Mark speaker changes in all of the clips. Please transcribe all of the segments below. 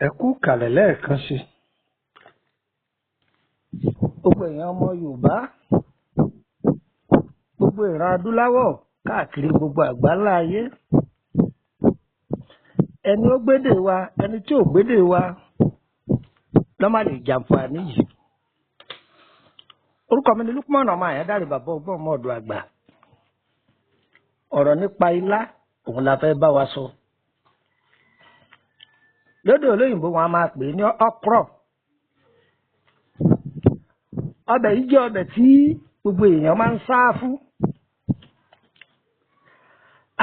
Speaker 1: Ẹ kú kàlẹ̀ lẹ́ẹ̀kan sí gbogbo èèyàn ọmọ Yorùbá, gbogbo ìran adúláwọ̀ káàkiri gbogbo àgbáńlá ayé, ẹni ó gbédè wa, ẹni tí ò gbédè wa ló má lè jàǹfààní yìí. Orúkọ mi ni Lukman ọmọ Àyándárì, bàbá ọgbọ́n ọmọ ọ̀dọ̀ àgbà. Ọ̀rọ̀ nípa ilá òun la fẹ́ bá wa sọ. Lódò olóyìnbó wọn a máa pè ní Okro. Ọbẹ̀ yìí jẹ́ ọbẹ̀ tí gbogbo èèyàn máa ń sá fún.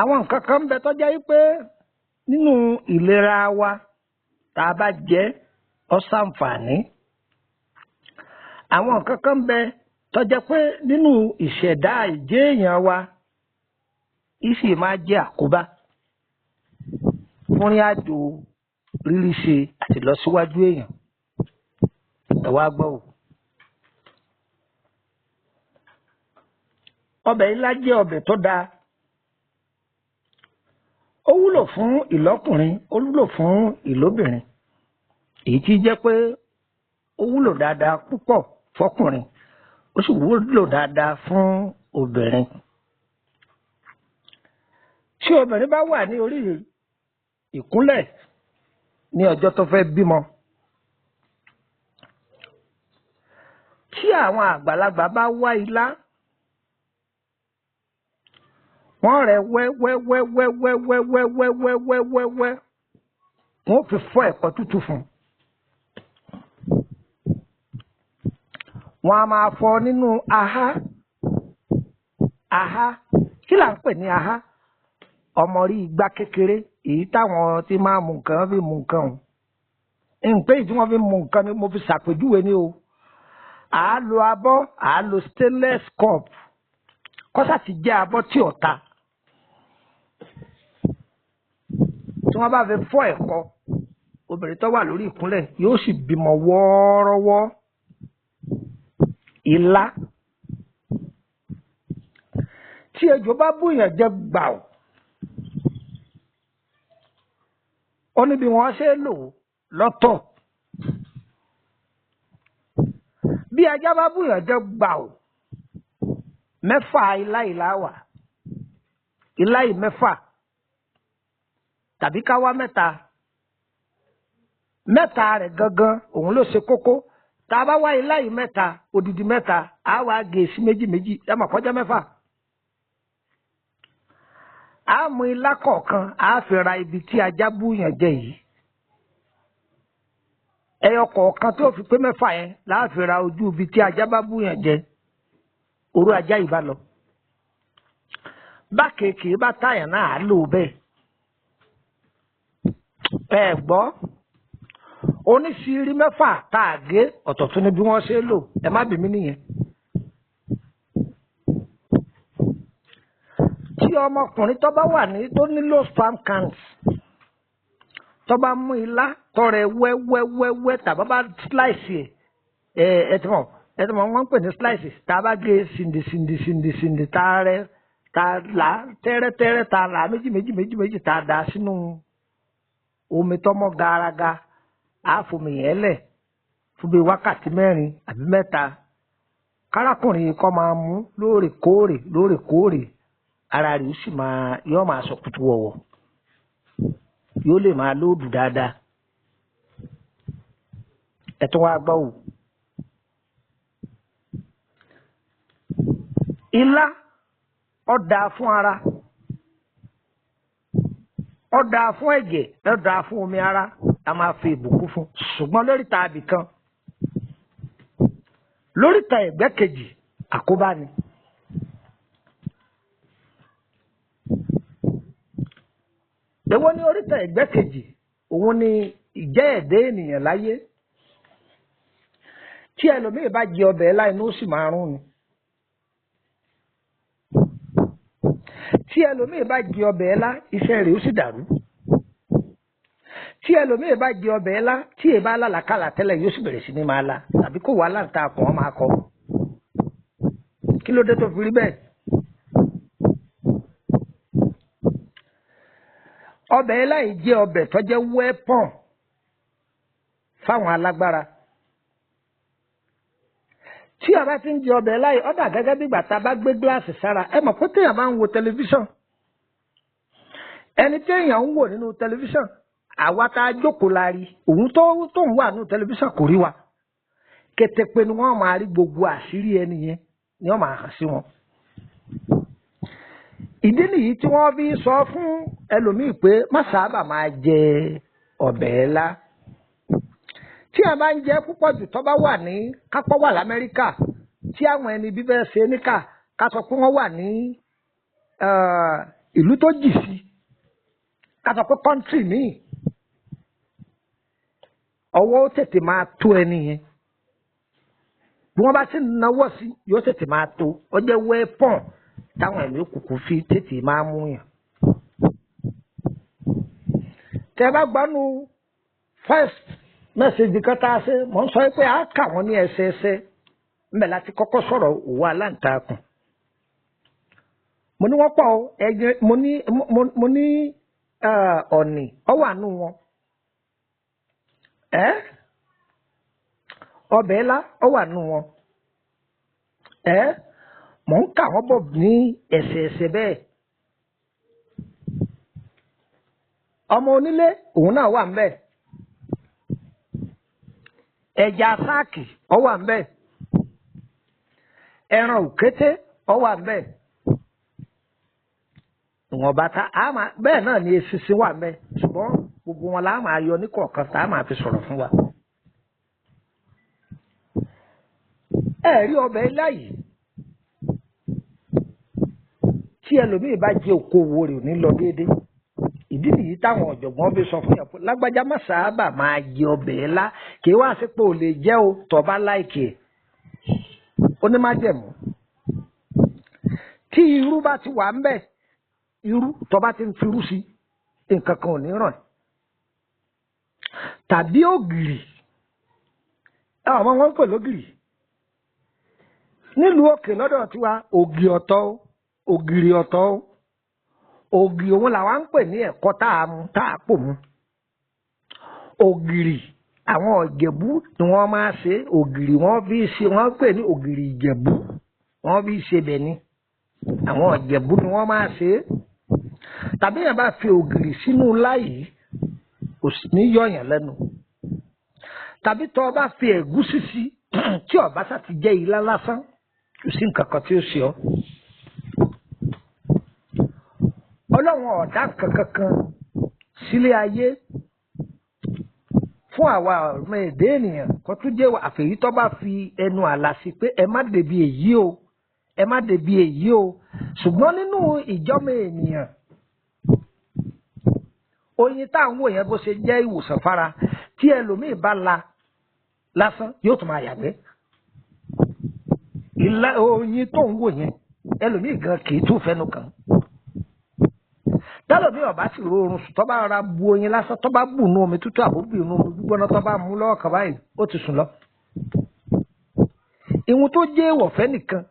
Speaker 1: Àwọn nǹkan kan ń bẹ tó jẹ́ pé nínú ìlera wa tá a bá jẹ ó ṣàǹfààní. Àwọn nǹkan kan ń bẹ tó jẹ́ pé nínú ìṣẹ̀dá ìjẹ́ èèyàn wa ìsì máa jẹ́ àkóbá fún ìrìn àjò rírí ṣe àti lọ síwájú èèyàn. Ẹ wá gbọ́ o. Ọbẹ̀ ilá jẹ́ ọbẹ̀ tó dáa. Ó wúlò fún ìlọ́kùnrin, ó wúlò fún ìlóbìnrin. Èyí tí jẹ́ pé ó wúlò dáadáa púpọ̀ fọ́kùnrin, ó sì wúlò dáadáa fún obìnrin. Tí obìnrin bá wà ní orí ìkúnlẹ̀ ní ọjọ́ tó fẹ́ bímọ, tí àwọn àgbàlagbà bá wá ilá, wọ́n rẹ̀ wẹ́wẹ́wẹ́wẹ́wẹ́wẹ́wẹ́wẹ́wẹ́, wọ́n fi fọ́ ẹ̀kọ́ tútù fún. Wọ́n a máa fọ nínú ahá. Ahá, kí là ń pè ní ahá? Ọmọ rí igbá kékeré, èyí táwọn tí máa mú nǹkan fi mú nǹkan o. Nǹkan èyí tí wọ́n fi mú nǹkan ni mo fi ṣàpèjúwe ni o. À á lo abọ́, à á lo stainless cup, kọ́sà ti jẹ́ abọ́ tí ò ta. Tí wọ́n bá fi fọ́ ẹ̀kọ́, obìnrin tó wà lórí ìkúnlẹ̀ yóò sì bímọ wọ́ọ́rọ́wọ́. Ilá tí ejò bá búyàn jẹ gbàù, ó ní bí wọ́n ṣe lò lọ́tọ̀. Bí ajá bá búyàn jẹ gbàù, mẹ́fà ilá wà. Ilá yìí mẹ́fà tàbí ká wá mẹ́ta. Mẹ́ta rẹ̀ gangan òun ló ṣe kókó. Tá a bá wá ilá yìí mẹ́ta, odidi mẹ́ta, á wá gé sí méjì méjì, ẹ mọ̀ kọjá mẹ́fà. Á mú ilá kọ̀ọ̀kan, á fi ra ibi tí ajá búyàn jẹ yìí. Ẹyọ kọ̀ọ̀kan tó fi pé mẹ́fà yẹn láà fi ra ojú ibi tí ajá bá búyàn jẹ. Orú ajá yìí bá lọ. Bá kéèké bá táyà náà á lò bẹ́ẹ̀. Ẹ gbọ́, oníṣìírí mẹ́fà tá a gé ọ̀tọ̀tún ni bí wọ́n ṣe lò, ẹ má bì mí nìyẹn. Tí ọmọkùnrin tó bá wà ní tó ní low sperm count, tó bá mú ilá tọrẹ wẹ́wẹ́wẹ́wẹ́ tàbí bá slice ẹ ti mọ̀ wọ́n ń pè ní slice, tá a bá gé sìndì tá a rẹ tá a là tẹ́rẹ́tẹ́rẹ́ tá a là méjì tá a dà sínú omi tọ́mọ́ garaga, á fomi yẹn lẹ̀ fún bíi wákàtí 4 àbí 3. Kárákùnrin kọ́ máa mú lóòrèkóòrè, ara rẹ̀ ó sì yóò máa sọ kùtù wọ̀wọ̀, yóò lè máa lóòdù dáadáa. Ẹ tún wá gbọ́ wò. Ilá ó dáa fún ara, ó dáa fún ẹ̀jẹ̀, ó dáa fún omi ara, a máa fi ìbùkún fún. Ṣùgbọ́n lóríta àbí kan, lóríta ẹ̀gbẹ́ kejì, àkóbá ni. Èwo ni oríta ẹ̀gbẹ́ kejì? Òun ni ìjẹ́ ẹ̀dá ènìyàn láyé. tí ẹlòmíì bá jẹ ọbẹ̀ ilá inú ó sì máa rún ni. tí ẹlòmíì bá jẹ ọbẹ̀ ilá iṣẹ́ rẹ̀ ó sì dàrú. tí ẹlòmíì bá jẹ ọbẹ̀ ilá tí èèbá alálàkàlà tẹ́lẹ̀ yóò sì bẹ̀rẹ̀ sí ní máa la tàbí kó wà láǹtà kàn án máa kọ. kí ló dé tó fi rí bẹ́ẹ̀? ọbẹ̀ ilá yìí jẹ́ ọbẹ̀ tó jẹ́ wẹ́pọ̀n fáwọn alágbára. tí a bá ti ń jẹ ọbẹ̀ ilá yìí ó dà gẹ́gẹ́ bí ìgbà tá a bá gbé gíláàsì sára. ẹ mọ̀ pé téèyàn bá ń wo tẹlifíṣàn ẹni téèyàn ń wò nínú tẹlifíṣàn àwa tá a jókòó la rí òun tó ń wà nínú tẹlifíṣàn kò rí wa. kétépe ni wọ́n máa rí gbogbo àṣírí ẹni yẹn ni wọ́n máa hàn sí wọn. ìdí nìyí tí wọ́n fi sọ fún ẹlòmíì pé má sábà máa jẹ ọbẹ̀ ilá. tí a bá ń jẹ púpọ̀ jù tó bá wà ní kápọ́ wà l'Amẹ́ríkà tí àwọn ẹni bíbẹ́ ṣe níkà ká sọ pé wọ́n wà ní ìlú tó jì sí ká sọ pé kọ́ńtírì míì ọwọ́ ó tètè máa tó ẹni yẹn bí wọ́n bá sì náwó sí yóò tètè máa tó ó jẹ́ wẹ́pọ̀n táwọn ẹ̀mí òkùnkùn fi tètè máa mú yàn. tẹ́ bá gbanú first message kan tá a ṣe mọ̀ ń sọ pé a kà wọ́n ní ẹsẹẹsẹ mbẹ̀ láti kọ́kọ́ sọ̀rọ̀ òwò aláǹtakùn. mo ní wọ́n pọ̀ ẹ̀yẹ mo ní ọ̀nì ọwọ́ àánú wọn. ọbẹ̀ ńlá ọwọ́ àánú wọn. mò ń kà wọ́n bọ̀ ní ẹsẹẹsẹ bẹ́ẹ̀. ọmọ onílé òun náà wà ń bẹ̀. ẹja sáàkì ó wà ńbẹ̀, ẹran òkété ó wà ńbẹ̀, ìwọ̀n bàtà bẹ́ẹ̀ náà ni eṣinṣin wà ńbẹ̀, ṣùgbọ́n gbogbo wọn la máa yọ ní kọ̀ọ̀kan tá a máa fi sọ̀rọ̀ fún wa. rí ọbẹ̀ ilá yìí tí ẹlòmíì bá jẹ okòwò rẹ̀ ò ní lọ déédéé. ìdí nìyí táwọn ọ̀jọ̀gbọ́n bí sọ fún yàn pé lágbájá má sábà máa jẹ ọbẹ̀ ńlá kì í wá sí pé ò lè jẹ́ o tó bá láìkì ẹ̀ ó ní má jẹ̀mú. tí irú bá ti wà ń bẹ̀ irú tó bá ti ń firú sí nǹkan kan ò ní ràn. tàbí ògìrì ọmọ wọn ń pè lógìrì nílùú òkè lọ́dọ̀ tiwa ògì ọ̀tọ̀ ògìrì ọ̀tọ̀ ògì òun làwọn ń pè ní ẹ̀kọ́ tá a pò mu. ògìrì àwọn ìjẹ̀bú ni wọ́n máa ṣe ògìrì wọ́n pè ní ògìrì ìjẹ̀bú wọ́n fi ṣe bẹ̀ ni àwọn ìjẹ̀bú ni wọ́n máa ṣe. tàbí yẹn bá fi ògìrì sínú láyìí kò sì ní yọ̀yàn lẹ́nu. tàbí tó o bá fi ẹ̀gúsí sí tí ọ̀bá sá ti jẹ́ ilá lásán kò sí nǹkan kan tí ó ṣe ọ́. ọlọ́run ọ̀dá kankan kan sílé ayé fún àwa ọmọ èdè ènìyàn kan tún jẹ́ àfẹ̀yí tó bá fi ẹnu àlà sí pé ẹ má débi èyí o ẹ má débi èyí o. ṣùgbọ́n nínú ìjọ́mọ ènìyàn oyin tá à ń wò yẹn bó ṣe jẹ́ ìwòsàn fara tí ẹlòmíì bá la lásán yóò tún máa yàgbẹ́. oyin tó ń wò yẹn ẹlòmíì gan kì í tún fẹnu kàn. tálọ̀ bí ọba sì rọrùn sùn tọ́ba rọra bu oyin lásán tọ́ba bù nú omi tútù àbóbì nú omi gbígbóná tọ́ba mú lọ́wọ́ kan báyìí ó ti sùn lọ. ìwọ̀n tó jẹ́ èèwọ̀ fẹ́ nìkan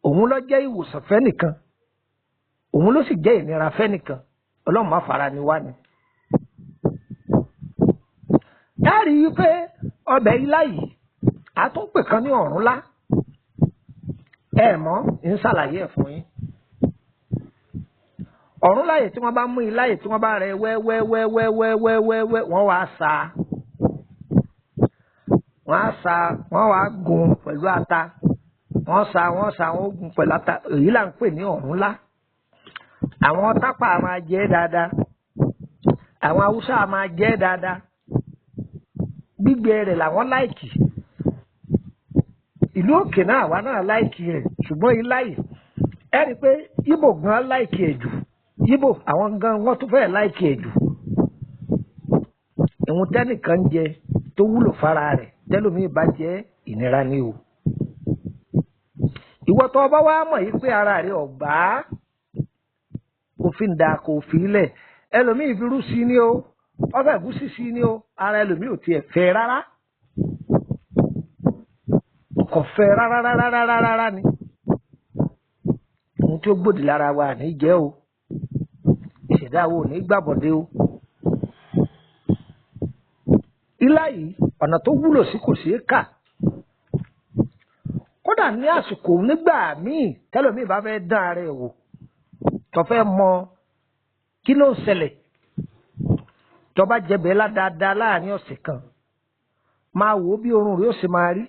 Speaker 1: òun ló jẹ́ ìwòsàn fẹ́ nìkan òun ló sì jẹ́ ìnira fẹ́ nìkan ọlọ́run má fara ni wá ni. dárí pé ọbẹ̀ ilá yìí àtúnpè kan ní ọ̀rúnlá mọ́ ń ṣàlàyé ẹ̀ fún yín. ọ̀run láyè tí wọ́n bá mú ilá yìí tí wọ́n bá rẹ wẹ́wẹ́wẹ́wẹ́wẹ́wẹ́ wọ́n wá sa wọ́n wá gún pẹ̀lú ata wọ́n gún pẹ̀lú ata èyí là ń pè ní ọ̀rúnlá. àwọn tápà máa jẹ dáadáa àwọn haúsá máa jẹ dáadáa gbígbẹ rẹ̀ làwọn láìkì. ìlú òkè náà àwa náà láìkì rẹ̀ ṣùgbọ́n ilá yìí ẹ rí i pé Ìgbò gan láìkì ẹ̀ jù. Ìgbò àwọn gan wọ́n tún fẹ́ẹ̀ láìkì ẹ̀ jù. ìwọ̀n tẹ́nìkan jẹ tó wúlò fara rẹ̀ tẹ́lómi bá jẹ́ ìnira ni o. ìwọ tó bá wá mọ̀ yìí pé ara rẹ̀ ọ̀gbá òfin dà kò fi lẹ̀ ẹlòmíì fi rú sí ni o ọbẹ̀ ẹ̀gúsí sí ni o ara ẹlòmíì ò tiẹ̀ fẹ́ rárá kò fẹ́ rárá ni ohun tí ó gbòdì lára wa ní jẹ́ o ìṣẹ̀dá wo ní gbàbọ̀dé o. ilá yìí ọ̀nà tó wúlò sí kò ṣeé kà kódà ní àsìkò nígbà míì tẹ́lòmíì bá fẹ́ dán ara ẹ̀ wò tó fẹ́ mọ kí ló ń ṣẹlẹ̀ tó bá jẹbẹ̀ dáadáa láàrin ọ̀sẹ̀ kan máa wò ó bí oorun rẹ̀ ó sì máa rí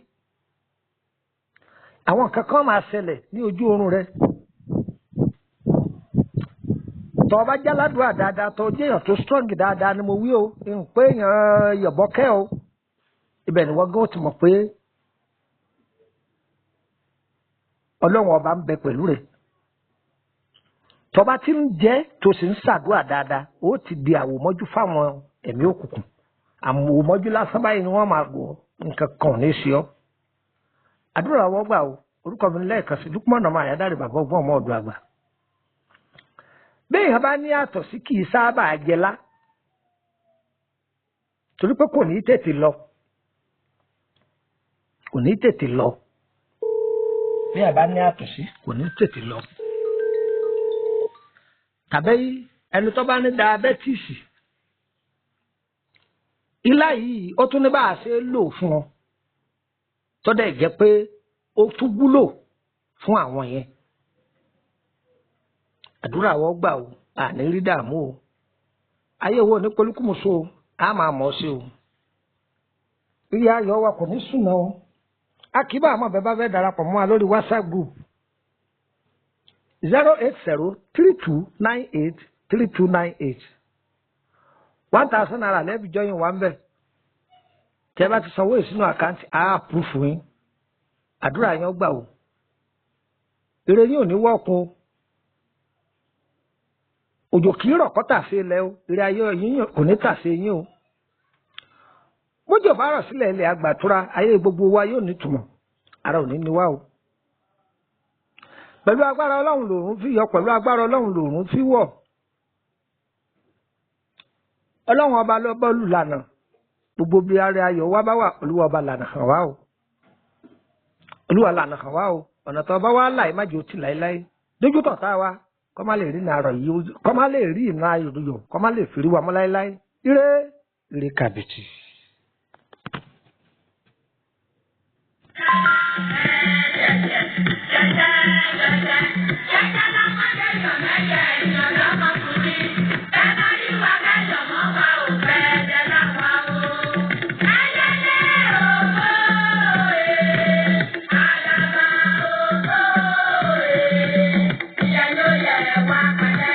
Speaker 1: àwọn kankan máa ṣẹlẹ̀ ní ojú oorun rẹ̀ tó bá jáládùá dáadáa tó jẹ́ èèyàn tó strong dáadáa ni mo wí o n pé èèyàn yọ̀bọ̀kẹ́ o ibẹ̀ ni wọ́n gán ti mọ̀ pé ọlọ́run ọba ń bẹ pẹ̀lú rẹ̀ tó bá ti ń jẹ́ tó sì ń ṣàdúrà dáadáa ó ti di àwòmọ́jú fáwọn ẹ̀mí òkùnkùn àwòmọ́jú lásán báyìí ni wọ́n máa gbọ́ nǹkan kan ní í ṣe ọ́ àdúrà wọ́n gbà o orúkọ mi lẹ́ẹ̀kan sí Lukman ọmọ Àyádáre bàbá ọgbọ́n ọmọ ọ̀dọ̀ àgbà béèyàn bá ní àtọ̀ sí kì í sábà jẹlá torí pé kò ní tètè lọ béèyàn bá ní àtọ̀ sí kò ní tètè lọ tàbí ẹni tó bá ní dayabẹ́tíìsì ilá yìí ó tún ní bá a ṣe lò fún ọ tó dẹ̀ jẹ́ pé ó tún wúlò fún àwọn yẹn àdúrà wọ́n gbà o àní rí dààmú o ayé wo ní polúkúmuṣu o a máa mọ̀ ọ́ sí o ilé ayọ̀ wa kò ní sùnà o akíbà àmọ́ bẹ́ẹ̀ bá fẹ́ darapọ̀ mọ́ wa lórí WhatsApp group 08032983298 1000 naira lẹ́bi jọyìn wà ń bẹ̀ tẹ́ bá ti sanwó ìsínú àkáǹtì á àpúrúfù yín àdúrà yẹn gbà o èrè yín ò ní wọ́ọ̀kun òjò kì í rọ̀ kọ́ tàsé ilẹ̀ o èrè ayé yín kò ní tàsé yín o bójú ọ̀bá rọ̀ sílẹ̀ ilẹ̀ àgbàtura ayé gbogbo wa yóò nítumọ̀ ara ò ní ní wá o pẹ̀lú agbára ọlọ́run lòrùn fi yọ pẹ̀lú agbára ọlọ́run lòrùn fi wọ̀ ọlọ́run ọba lọ́bọ̀ lùlànà gbogbo bí ara ayọ̀ wá bá wà olúwa ọba lànà hàn wá o olúwa lànà hàn wá o ọ̀nà tó bá wá láì má jẹ́ òtí láéláé dójú tọ̀tá wa kọ́ má lè rí ìnà àrọ̀ yìí kọ́ má lè rí ìnà ayọ̀ kọ́ má lè fìrí wa mọ́ láéláé ire kàbìtì.
Speaker 2: Yeah.